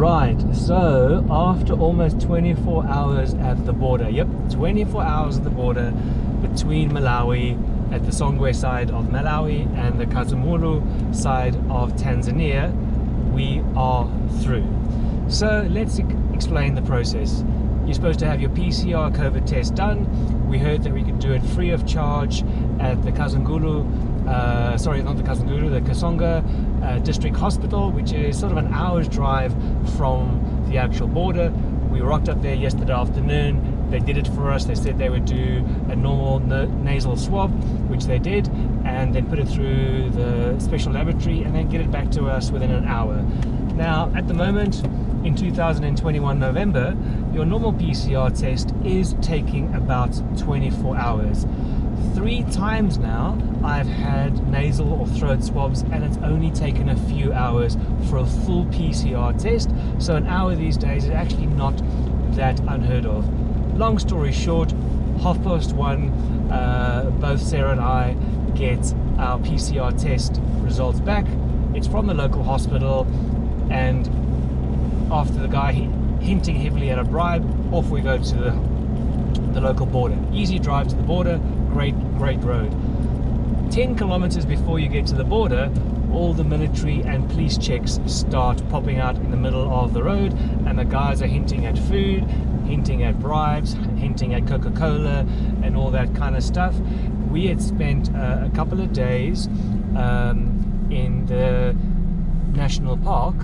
Right, so after almost 24 hours at the border, yep, 24 hours at the border between Malawi, at the Songwe side of Malawi and the Kazumulu side of Tanzania, we are through. So let's explain the process. You're supposed to have your PCR COVID test done. We heard that we could do it free of charge at the Kazungulu, sorry, not the Kazungulu, the Kasonga District Hospital, which is sort of an hour's drive from the actual border. We rocked up there yesterday afternoon. They did it for us. They said they would do a normal nasal swab, which they did, and then put it through the special laboratory and then get it back to us within an hour. Now, at the moment, in 2021 November, your normal PCR test is taking about 24 hours. 3 times now I've had nasal or throat swabs, and it's only taken a few hours for a full PCR test. So an hour these days is actually not that unheard of. Long story short, 1:30, both Sarah and I get our PCR test results back. It's from the local hospital, and after the guy hinting heavily at a bribe, off we go to the local border. Easy drive to the border, great road. 10 kilometers before you get to the border, all the military and police checks start popping out in the middle of the road, and the guys are hinting at food, hinting at bribes, hinting at Coca-Cola and all that kind of stuff. We had spent a couple of days in the national park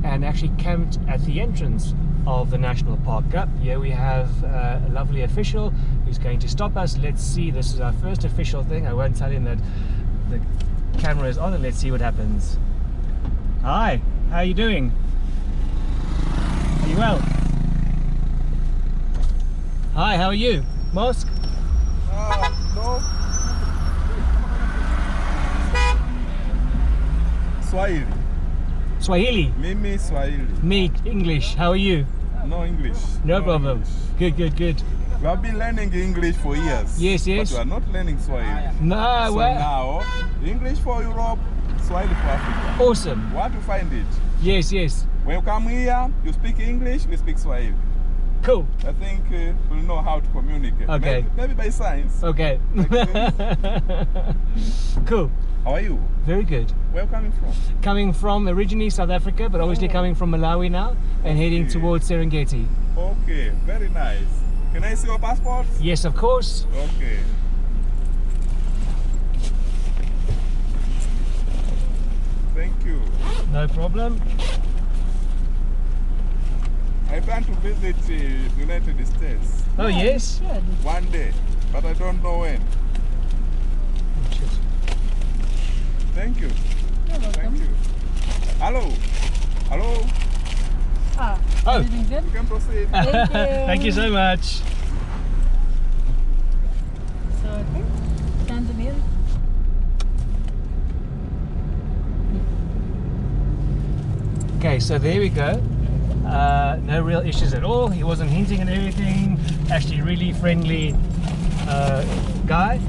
and actually camped at the entrance of the national park. Up here we have a lovely official who's going to stop us. Let's see, this is our first official thing. I won't tell him that the camera is on, and let's see what happens. Hi, how are you doing? Are you well? Hi, how are you? Mosque? No. Swahili. Swahili? Mimi Swahili. Me, English. How are you? No English. No problem. English. Good. We have been learning English for years. Yes. But we are not learning Swahili. No, So well, now, English for Europe, Swahili for Africa. awesome. Want to find it? Yes. When you come here, you speak English, we speak Swahili. Cool. I think we'll know how to communicate. Okay. Maybe by science. Okay. Cool. How are you? Very good. Where are you coming from? Coming from originally South Africa, but obviously coming from Malawi now and heading Okay. towards Serengeti. Okay, very nice. Can I see your passport? Yes, of course. Okay. Thank you. No problem. I plan to visit United States Oh, yes. one day, but I don't know when. Thank you. You're welcome. Thank you. Hello. Hello. Ah, Oh. everything good? You can proceed. Thank you. Thank you so much. So, okay. Tanzanian. Okay, so there we go. No real issues at all. He wasn't hinting at anything. Actually, really friendly guy.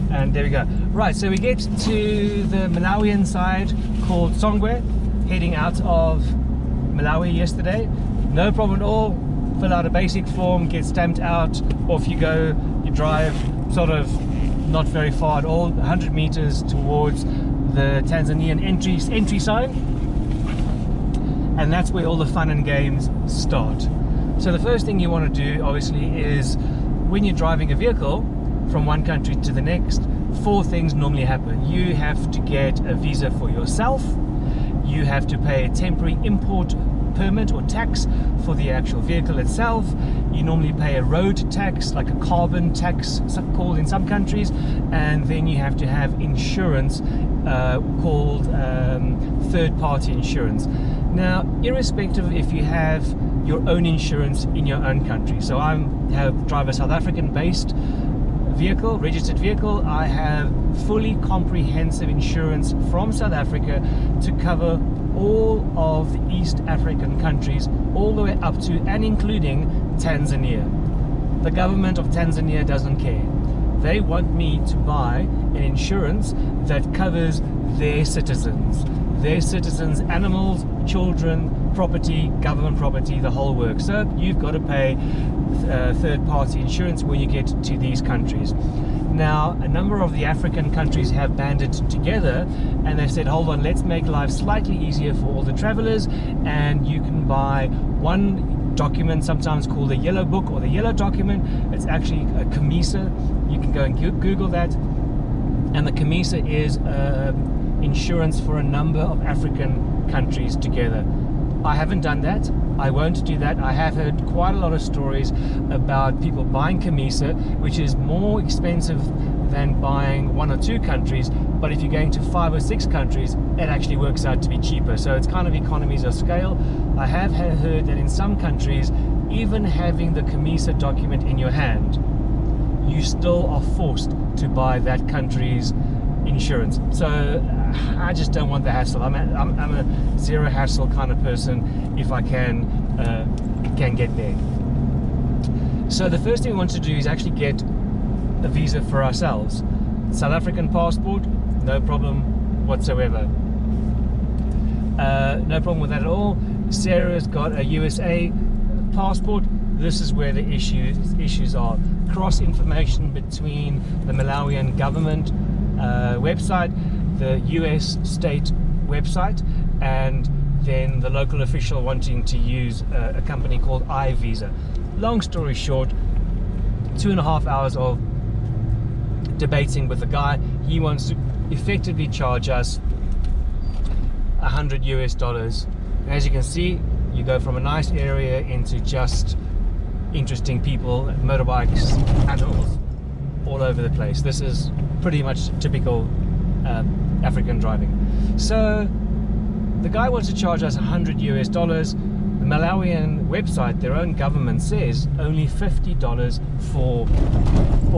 And there we go. Right, so we get to the Malawian side called Songwe, heading out of Malawi yesterday. No problem at all. Fill out a basic form, get stamped out, off you go. You drive sort of not very far at all, 100 meters towards the Tanzanian entry sign. And that's where all the fun and games start. So the first thing you want to do, obviously, is when you're driving a vehicle from one country to the next, 4 things normally happen. You have to get a visa for yourself. You have to pay a temporary import permit or tax for the actual vehicle itself. You normally pay a road tax, like a carbon tax called in some countries, and then you have to have insurance called third-party insurance. Now, irrespective if you have your own insurance in your own country, so I drive a South African based vehicle, registered vehicle. I have fully comprehensive insurance from South Africa to cover all of the East African countries, all the way up to and including Tanzania. The government of Tanzania doesn't care. They want me to buy an insurance that covers their citizens, animals, children, property, government property, the whole work. So you've got to pay third-party insurance when you get to these countries. Now, a number of the African countries have banded together and they've said, hold on, let's make life slightly easier for all the travelers, and you can buy one document, sometimes called the yellow book or the yellow document. It's actually a CAMISA. You can go and Google that. And the CAMISA is insurance for a number of African countries together. I haven't done that. I won't do that. I have heard quite a lot of stories about people buying CAMISA, which is more expensive than buying 1 or 2 countries, but if you're going to 5 or 6 countries, it actually works out to be cheaper. So it's kind of economies of scale. I have heard that in some countries, even having the CAMISA document in your hand, you still are forced to buy that country's insurance. So I just don't want the hassle. I'm a zero hassle kind of person if I can get there. So the first thing we want to do is actually get a visa for ourselves. South African passport, no problem whatsoever. No problem with that at all. Sarah's got a USA passport. This is where the issues are. Cross information between the Malawian government website, the US state website, and then the local official wanting to use a company called iVisa. Long story short, 2.5 hours of debating with the guy. He wants to effectively charge us $100 US. And as you can see, you go from a nice area into just interesting people, motorbikes, animals all over the place. This is pretty much typical African driving. So the guy wants to charge us $100 US. The Malawian website, their own government, says only $50 for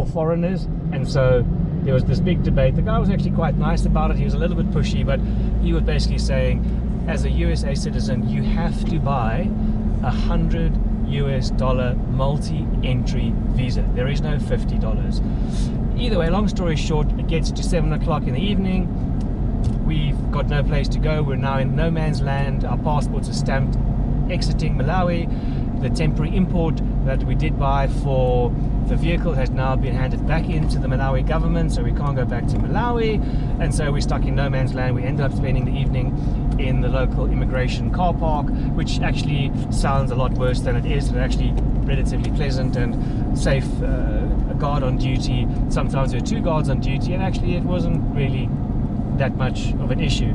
foreigners. And so there was this big debate. The guy was actually quite nice about it. He was a little bit pushy, but he was basically saying, as a USA citizen, you have to buy $100 US multi-entry visa. There is no $50. Either way, long story short, it gets to 7 o'clock in the evening. We've got no place to go. We're now in no man's land. Our passports are stamped exiting Malawi. The temporary import that we did buy for the vehicle has now been handed back into the Malawi government, so we can't go back to Malawi, and so we're stuck in no man's land. We ended up spending the evening in the local immigration car park, which actually sounds a lot worse than it is. It's actually relatively pleasant and safe. A guard on duty. Sometimes there are 2 guards on duty, and actually it wasn't really that much of an issue.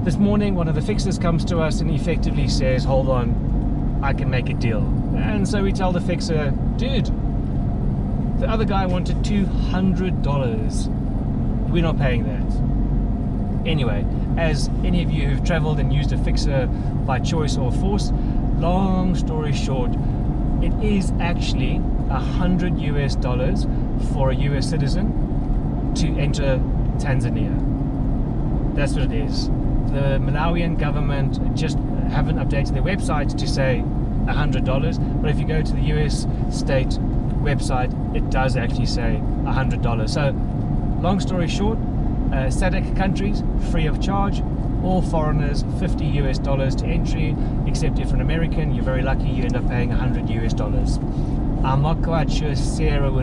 This morning, one of the fixers comes to us and effectively says, hold on, I can make a deal. And so we tell the fixer, dude, the other guy wanted $200. We're not paying that. Anyway, as any of you who've traveled and used a fixer by choice or force, long story short, it is actually $100 US for a US citizen to enter Tanzania. That's what it is. The Malawian government just haven't updated their website to say $100, but if you go to the US state website, it does actually say $100. So long story short, SADC countries free of charge, all foreigners $50 US to entry, except if you're an American, you're very lucky, you end up paying $100 US. I'm not quite sure Sarah would